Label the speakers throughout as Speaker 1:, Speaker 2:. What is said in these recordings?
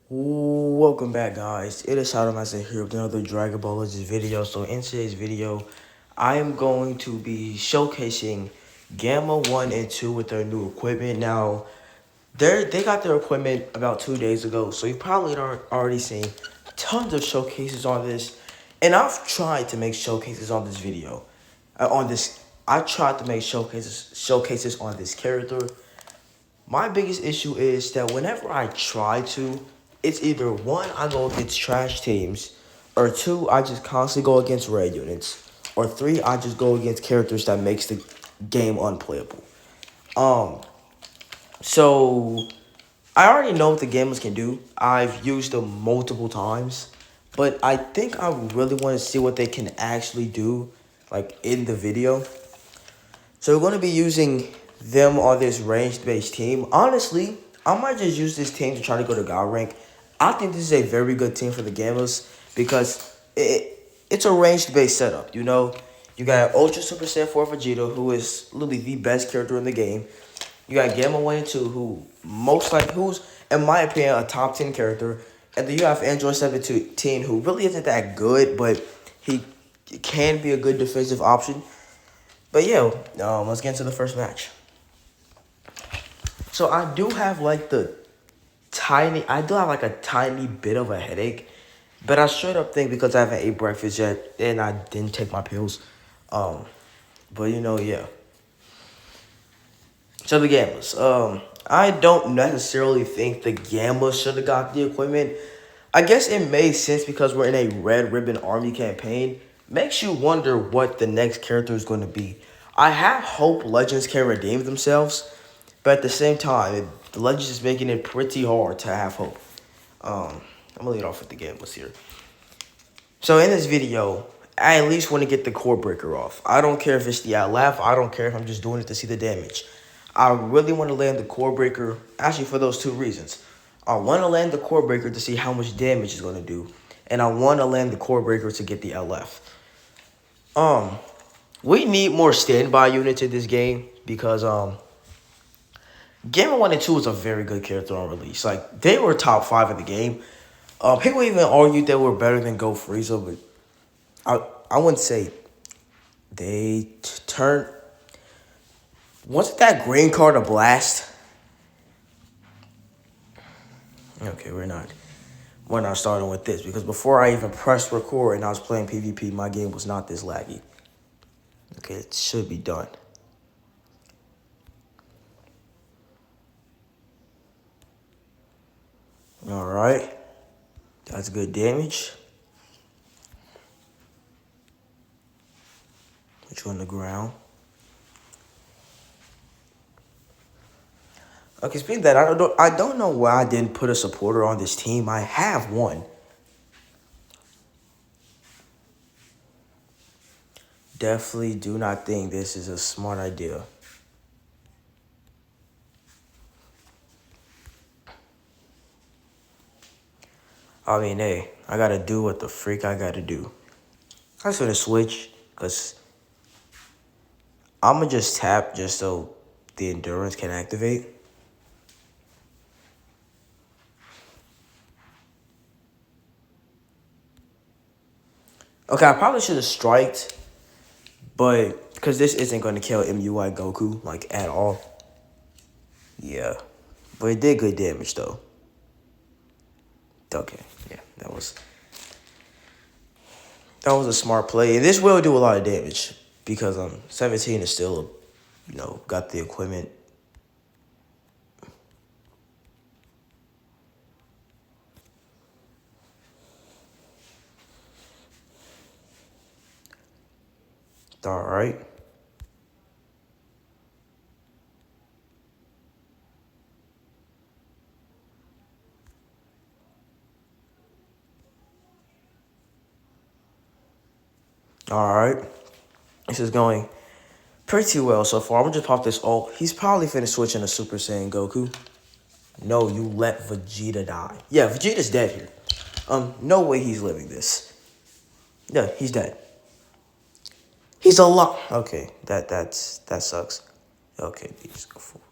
Speaker 1: Welcome back, guys. It is Shadow Master here with another Dragon Ball Legends video. So in today's video, I am going to be showcasing Gamma 1 and 2 with their new equipment. Now, they got their equipment about 2 days ago, so you've probably already seen tons of showcases on this. And I've tried to make showcases on this video. I tried to make showcases on this character. My biggest issue is that whenever I try to, it's either one, I go against trash teams, or two, I just constantly go against raid units, or three, I just go against characters that makes the game unplayable. Um, so I already know what the gamers can do. I've used them multiple times, but I think I really want to see what they can actually do, like in the video. So we're going to be using them on this range-based team. Honestly, I might just use this team to try to go to God rank. I think this is a very good team for the Gamers because it's a range-based setup. You know, you got Ultra Super Saiyan 4 Vegeta, who is literally the best character in the game. You got Gamma 1 and 2, who's, in my opinion, a top 10 character. And then you have Android 17, who really isn't that good, but he can be a good defensive option. But yeah, let's get into the first match. So I do have like a tiny bit of a headache, but I straight up think because I haven't ate breakfast yet and I didn't take my pills. But yeah. So the Gammas, I don't necessarily think the Gammas should have got the equipment. I guess it made sense because we're in a Red Ribbon Army campaign. Makes you wonder what the next character is going to be. I have hope Legends can redeem themselves, but at the same time, the Legends is making it pretty hard to have hope. I'm gonna lead off with the Gammas here. So in this video, I at least want to get the core breaker off. I don't care if it's the LF. I don't care if I'm just doing it to see the damage. I really want to land the core breaker, actually for those two reasons. I want to land the core breaker to see how much damage it's going to do. And I want to land the core breaker to get the LF. We need more standby units in this game because Gamma 1 and 2 is a very good character on release. Like, they were top 5 in the game. People even argued they were better than Go Frieza, but I wouldn't say they turned. Wasn't that green card a blast? Okay, we're not starting with this because before I even pressed record and I was playing PvP, my game was not this laggy. Okay, it should be done. All right, that's good damage. Put you on the ground. Okay, speaking of that, I don't know why I didn't put a supporter on this team. I have one. Definitely do not think this is a smart idea. I mean, hey, I gotta do what the freak I gotta do. I'm just gonna switch, because I'm gonna just tap just so the endurance can activate. Okay, I probably should have striked, but because this isn't gonna kill MUI Goku, like, at all. Yeah, but it did good damage, though. Okay, yeah, that was a smart play. And this will do a lot of damage because 17 is still, got the equipment. All right. All right. This is going pretty well so far. I'm gonna just pop this ult. He's probably finna switch into Super Saiyan Goku. No, you let Vegeta die. Yeah, Vegeta's dead here. No way he's living this. Yeah, he's dead. He's alive. Okay, that sucks. Okay, please go forward.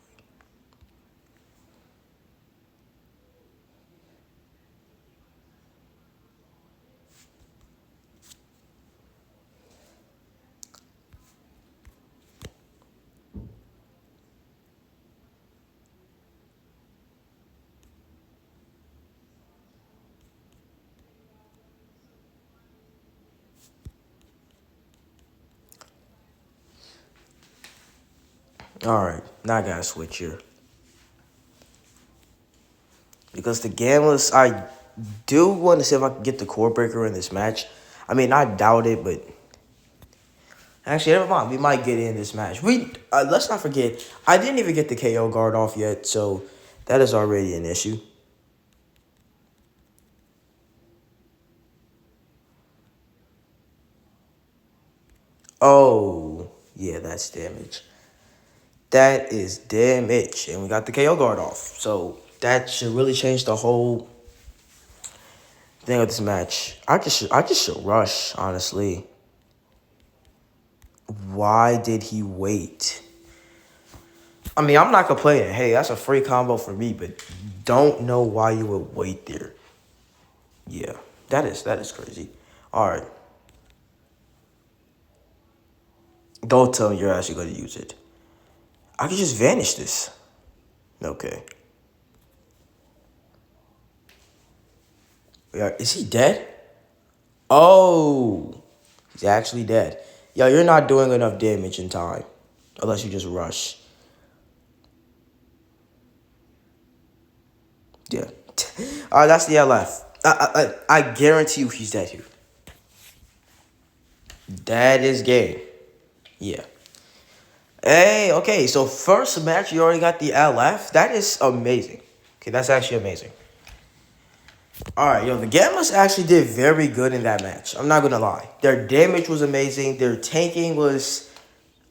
Speaker 1: Alright, now I gotta switch here. Because the Gammas, I do want to see if I can get the core breaker in this match. I mean, I doubt it, but actually, never mind. We might get in this match. Let's not forget, I didn't even get the KO guard off yet, so that is already an issue. Oh, yeah, that's damage. That is damage, and we got the KO guard off. So that should really change the whole thing of this match. I just should rush, honestly. Why did he wait? I mean, I'm not complaining. Hey, that's a free combo for me, but don't know why you would wait there. Yeah, that is crazy. All right. Don't tell me you're actually going to use it. I can just vanish this. Okay. Yeah, is he dead? Oh, he's actually dead. Yo, you're not doing enough damage in time. Unless you just rush. Yeah. All right, that's the LF. I guarantee you he's dead here. That is game. Yeah. Hey, okay, so first match, you already got the LF. That is amazing. Okay, that's actually amazing. All right, yo, the Gammas actually did very good in that match. I'm not going to lie. Their damage was amazing. Their tanking was...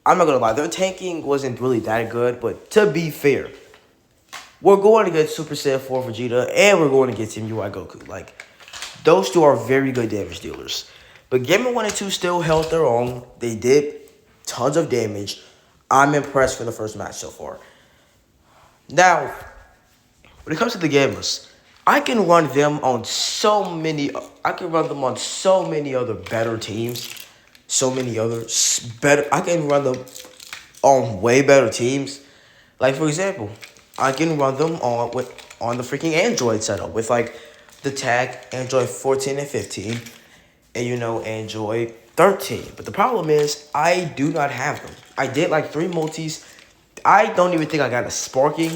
Speaker 1: I'm not going to lie. Their tanking wasn't really that good, but to be fair, we're going to get Super Saiyan 4 Vegeta, and we're going to get Team UI Goku. Like, those two are very good damage dealers. But Gamma 1 and 2 still held their own. They did tons of damage. I'm impressed for the first match so far. Now, when it comes to the Gammas, I can run them on so many. I can run them on so many other better teams. So many other better. I can run them on way better teams. Like for example, I can run them on the freaking Android setup with like the tag Android 14 and 15, and Android 13. But the problem is I do not have them. I did like 3 multis. I don't even think I got a sparking.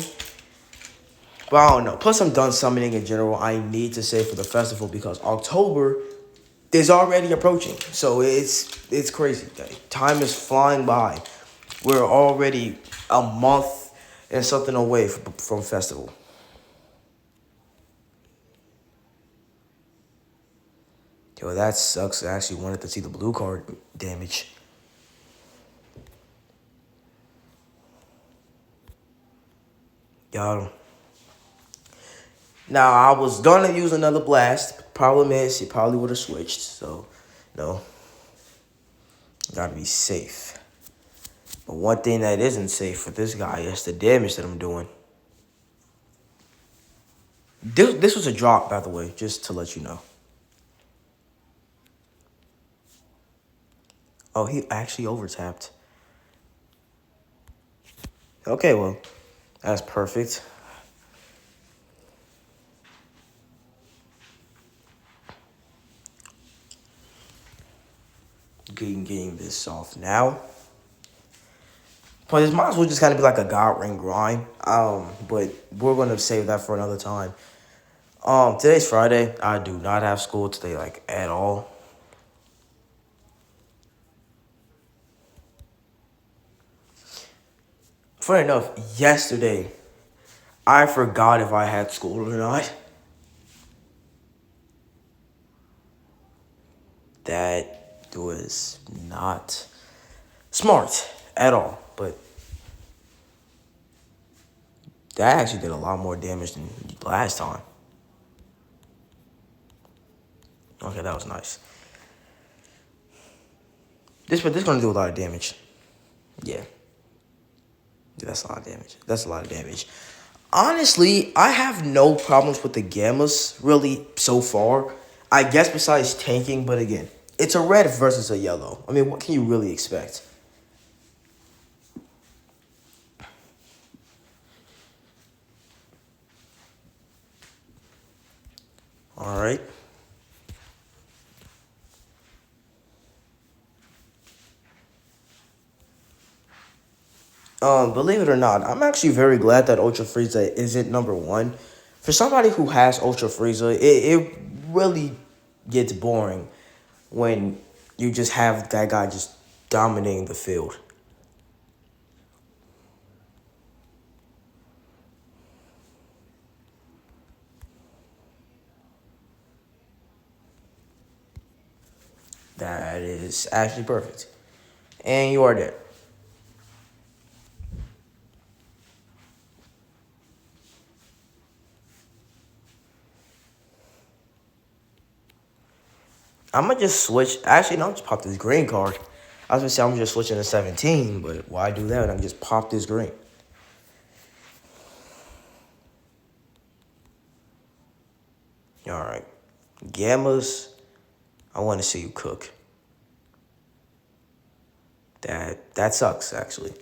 Speaker 1: But I don't know. Plus, I'm done summoning in general. I need to save for the festival because October is already approaching. So it's crazy. Time is flying by. We're already a month and something away from festival. Yo, that sucks. I actually wanted to see the blue card damage. Y'all. Now, I was going to use another blast. Problem is, he probably would have switched. So, no. Gotta be safe. But one thing that isn't safe for this guy is the damage that I'm doing. This was a drop, by the way, just to let you know. Oh, he actually overtapped. Okay, well, that's perfect. Getting this off now. But this might as well just kind of be like a God Ring grind. But we're gonna save that for another time. Today's Friday. I do not have school today, like at all. Funny enough, yesterday I forgot if I had school or not. That was not smart at all, but that actually did a lot more damage than last time. Okay, that was nice. This gonna do a lot of damage. Yeah. That's a lot of damage. That's a lot of damage. Honestly, I have no problems with the Gammas, really, so far. I guess besides tanking, but again, it's a red versus a yellow. I mean, what can you really expect? All right. Believe it or not, I'm actually very glad that Ultra Frieza isn't number one. For somebody who has Ultra Frieza, it really gets boring when you just have that guy just dominating the field. That is actually perfect. And you are dead. I'm gonna just switch. Actually, no, I'm just pop this green card. I was gonna say I'm just switching to 17, but why do that? I'm just pop this green. All right, Gammas. I want to see you cook. That sucks actually.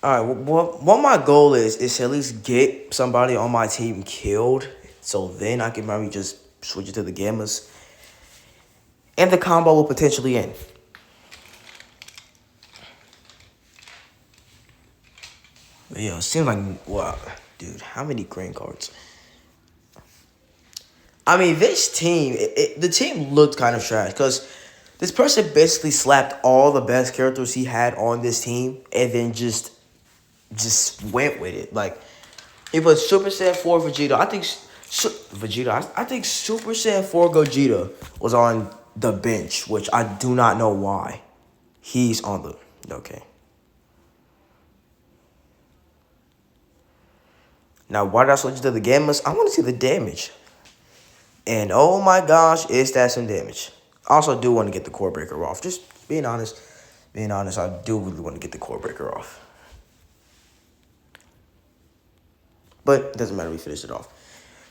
Speaker 1: All right, what my goal is to at least get somebody on my team killed, so then I can maybe just switch it to the Gammas, and the combo will potentially end. But yeah, it seems like wow, dude, how many green cards? I mean, this team, the team looked kind of trash because this person basically slapped all the best characters he had on this team and then just went with it. Like he put Super Saiyan 4 Vegeta. I think Vegeta. I think Super Saiyan 4 Gogeta was on the bench, which I do not know why. He's on the okay. Now, why did I switch to the Gammas? I want to see the damage. And oh my gosh, is that some damage. I also do want to get the core breaker off. Just being honest. Being honest, I do really want to get the core breaker off. But it doesn't matter, we finished it off.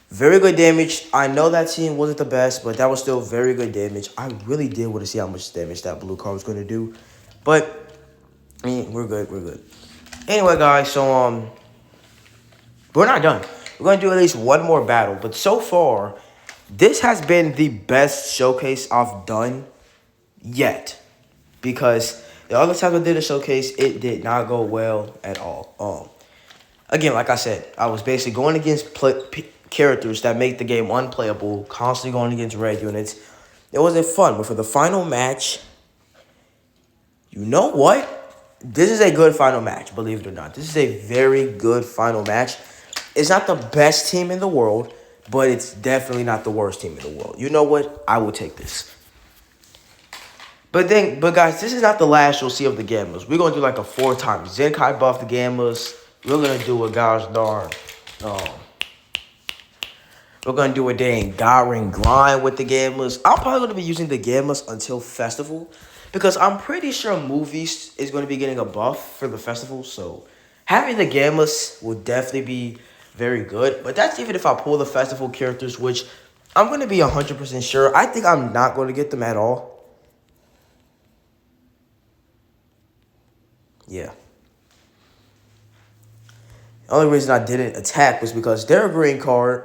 Speaker 1: Very good damage. I know that team wasn't the best, but that was still very good damage. I really did want to see how much damage that blue card was going to do. But, I mean, we're good, we're good. Anyway, guys, so, we're not done. We're going to do at least one more battle. But so far, this has been the best showcase I've done yet. Because the other time I did a showcase, it did not go well at all. Again, like I said, I was basically going against characters that make the game unplayable, constantly going against red units. It wasn't fun, but for the final match, you know what? This is a good final match, believe it or not. This is a very good final match. It's not the best team in the world, but it's definitely not the worst team in the world. You know what? I will take this. But guys, this is not the last you'll see of the Gammas. We're going to do like a 4-time Zenkai buff the Gammas. We're going to do a gosh darn. We're going to do a dang Garing grind with the Gammas. I'm probably going to be using the Gammas until Festival. Because I'm pretty sure Movies is going to be getting a buff for the Festival. So having the Gammas will definitely be very good. But that's even if I pull the Festival characters, which I'm going to be 100% sure. I think I'm not going to get them at all. Yeah. The only reason I didn't attack was because their green card,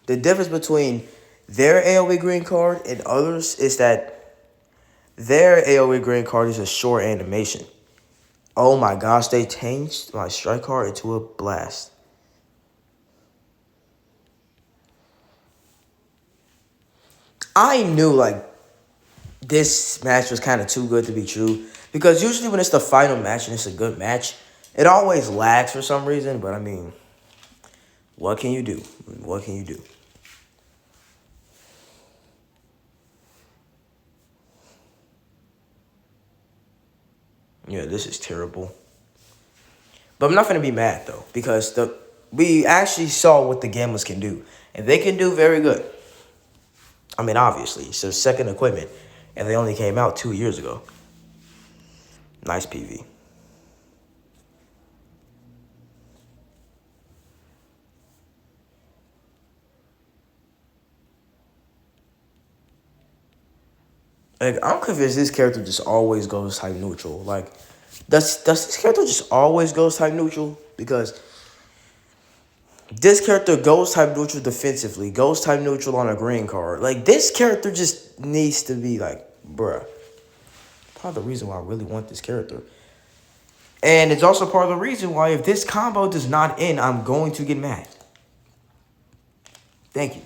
Speaker 1: the difference between their AoE green card and others is that their AoE green card is a short animation. Oh my gosh, they changed my strike card into a blast. I knew like this match was kind of too good to be true because usually when it's the final match and it's a good match, it always lags for some reason, but I mean, what can you do? What can you do? Yeah, this is terrible. But I'm not going to be mad, though, because we actually saw what the Gammas can do. And they can do very good. I mean, obviously, it's their second equipment, and they only came out 2 years ago. Nice PV. Like, I'm convinced this character just always goes type neutral. Like, does this character just always goes type neutral? Because this character goes type neutral defensively, goes type neutral on a green card. Like, this character just needs to be like, bruh. Part of the reason why I really want this character. And it's also part of the reason why if this combo does not end, I'm going to get mad. Thank you.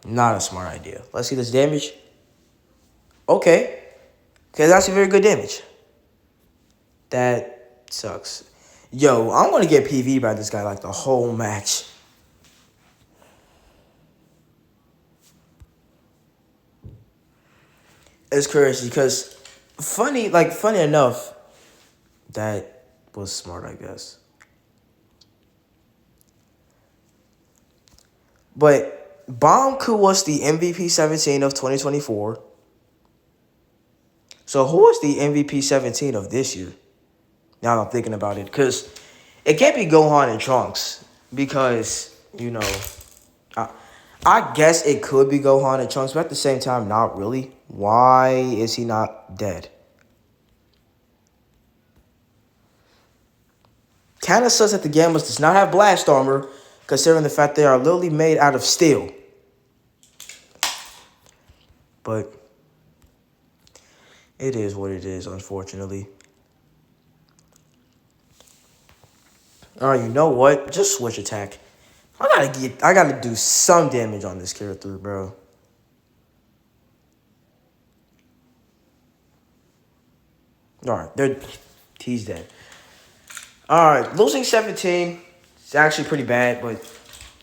Speaker 1: Not a smart idea. Let's see this damage. Okay. Okay, that's a very good damage. That sucks. Yo, I'm going to get PV by this guy like the whole match. It's crazy because funny enough, that was smart, I guess. But Bombku was the MVP 17 of 2024. So who was the MVP 17 of this year? Now I'm thinking about it. Because it can't be Gohan and Trunks. Because, you know, I guess it could be Gohan and Trunks, but at the same time, not really. Why is he not dead? Kinda sucks that the Gammas does not have blast armor, considering the fact they are literally made out of steel. But it is what it is, unfortunately. Alright, you know what? Just switch attack. I gotta do some damage on this character, bro. Alright, he's dead. Alright, losing 17 is actually pretty bad, but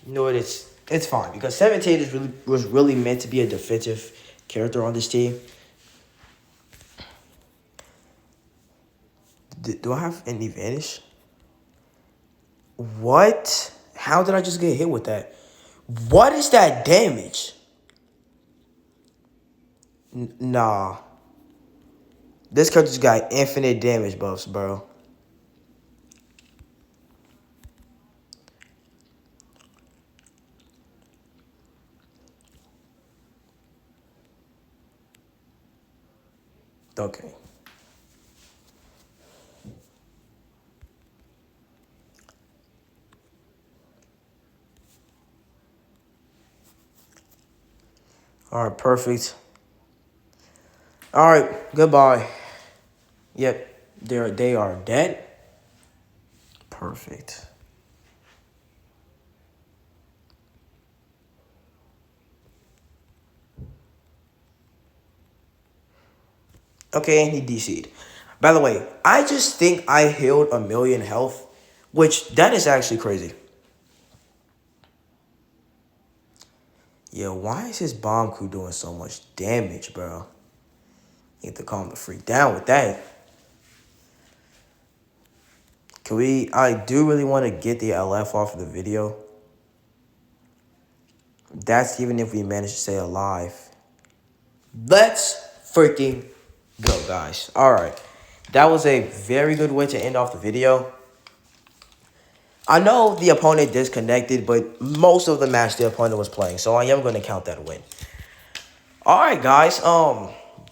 Speaker 1: you know what, it's fine because 17 was really meant to be a defensive character on this team. Do I have any vanish? What? How did I just get hit with that? What is that damage? Nah. This character's got infinite damage buffs, bro. Okay. All right, perfect. All right, goodbye. Yep, they are dead. Perfect. Okay, and he DC'd. By the way, I just think I healed 1,000,000 health, which that is actually crazy. Yeah, why is his bomb crew doing so much damage, bro? Need to calm the freak down with that. I do really want to get the LF off of the video. That's even if we manage to stay alive. Let's freaking go, guys. All right. That was a very good way to end off the video. I know the opponent disconnected, but most of the match the opponent was playing, so I am going to count that a win. All right, guys.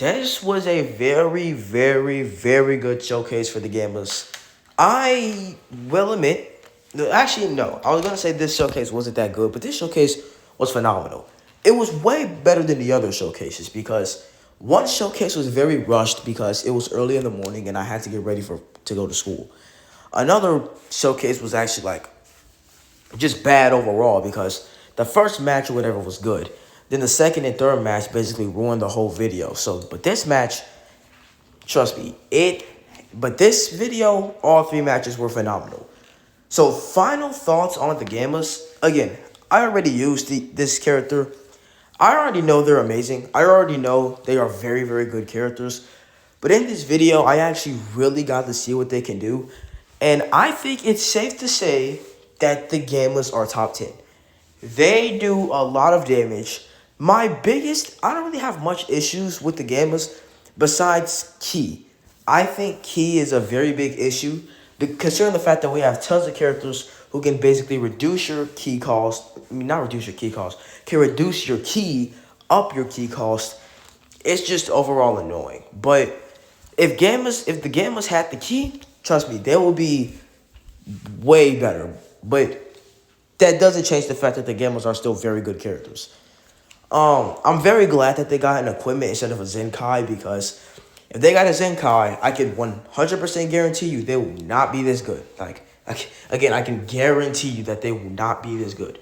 Speaker 1: This was a very, very, very good showcase for the Gamblers. I will admit, actually, no. I was going to say this showcase wasn't that good, but this showcase was phenomenal. It was way better than the other showcases because one showcase was very rushed because it was early in the morning and I had to get ready to go to school. Another showcase was actually like just bad overall because the first match or whatever was good. Then the second and third match basically ruined the whole video. But this match, trust me, but this video, all three matches were phenomenal. So final thoughts on the Gammas. Again, I already used this character. I already know they're amazing. I already know they are very, very good characters. But in this video, I actually really got to see what they can do. And I think it's safe to say that the Gammas are top 10. They do a lot of damage. I don't really have much issues with the Gammas besides Ki. I think Ki is a very big issue. Considering the fact that we have tons of characters who can basically reduce your Ki cost. Not reduce your Ki cost. Can reduce your Ki, up your Ki cost. It's just overall annoying. But if the Gammas had the Ki, trust me, they will be way better. But that doesn't change the fact that the Gammas are still very good characters. I'm very glad that they got an equipment instead of a Zenkai, because if they got a Zenkai, I can 100% guarantee you they will not be this good. Again, I can guarantee you that they will not be this good.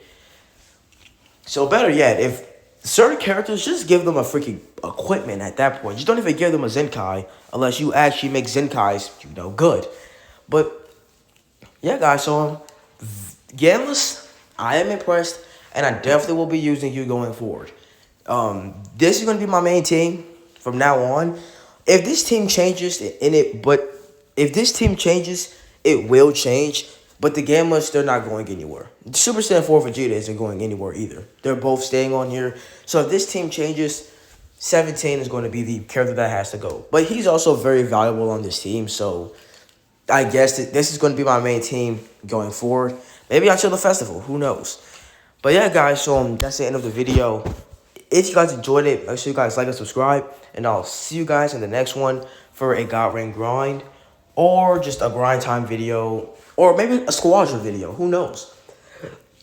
Speaker 1: So better yet, if certain characters, just give them a freaking equipment at that point. Just don't even give them a Zenkai unless you actually make Zenkais, good. But yeah, guys, so Gammas, I am impressed, and I definitely will be using you going forward. This is going to be my main team from now on. If this team changes if this team changes, it will change. But the Gammas, they're not going anywhere. Super Saiyan 4 Vegeta isn't going anywhere either. They're both staying on here. So if this team changes, 17 is going to be the character that has to go. But he's also very valuable on this team, so I guess this is going to be my main team going forward. Maybe until the festival. Who knows? But yeah, guys, so that's the end of the video. If you guys enjoyed it, make sure you guys like and subscribe. And I'll see you guys in the next one for a God Ring grind. Or just a grind time video. Or maybe a Squadron video. Who knows?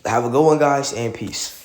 Speaker 1: Have a good one, guys, and peace.